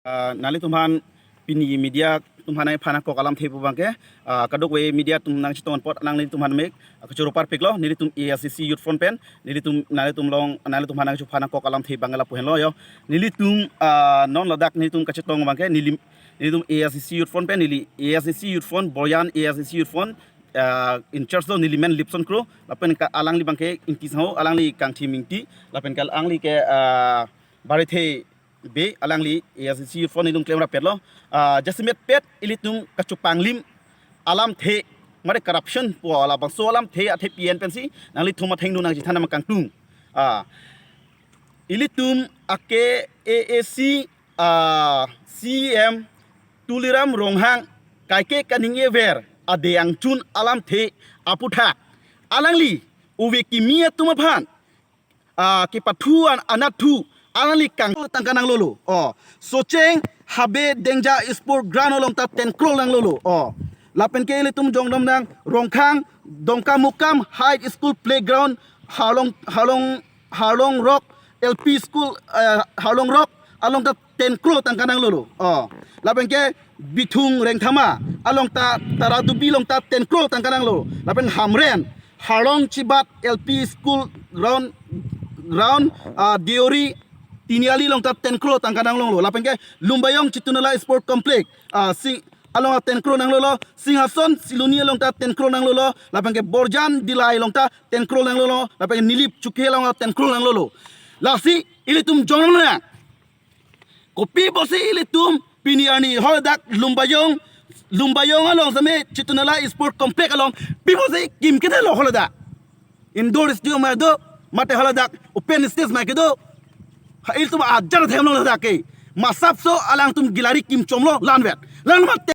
Nali tumhan pini media tumhan ay panak ko kalam tepo bangke kadok we media tum nang chiton pot nang nili tumhan mek kachuro par peklo nili tum ASC youth front pen nili tum nali tum hanang chu panak ko kalam te bangala puhen lo yo nili tum non ladak nili tum kachitong bangke nili tum ASC youth front pen nili ASC youth front boyan ASC youth front in church do nili men lipson kro lapen ka alang li bangke inti sao alang li kang timingti lapen kal ang li ke barithe be alang li ASC phone ilung claim rapet lo jasimet pet ilitung kachupang lim alam the mare corruption po ala bang so alam the athe pn pensi nangli thuma thengnu nang jithana makang tung ilitum ake AAC CM tuliram ronghang kaike kaninge ver adeang chun alam the aputha alang li uwe kimia tumaphan ki pathuan anathu anali kang tangkanang lolo socheng habe dengja sport ground olong ta 10 crore lang lolo lapen ke ile tum jongdom nang rongkhang dongka mukam high school playground halong rock LP school halong rock along ta 10 crore tangkanang lolo lapen ke bithung rengthama along ta taradu bilong ta 10 crore tangkanang lolo lapen hamren halong chibat LP school ground diori tiniali long ta 10 crore tangkanang long lo lapen ke lumbayong chitunala sport complex sing along 10 crore nang lo singason siluni long ta 10 crore nang lo lapen ke borjan dilai long ta 10 crore nang lo lapen ke nilip chukhe long 10 crore nang lo lasi ilitum jonong na kopi bosi ilitum piniani hodak lumbayong along same chitunala sport complex along pibosi kim kete lo holada indoor stadium ma do mate holadak open stage ma ke do il tum ajar them lo dake masap so alang tum gilari kim chomlo lanwet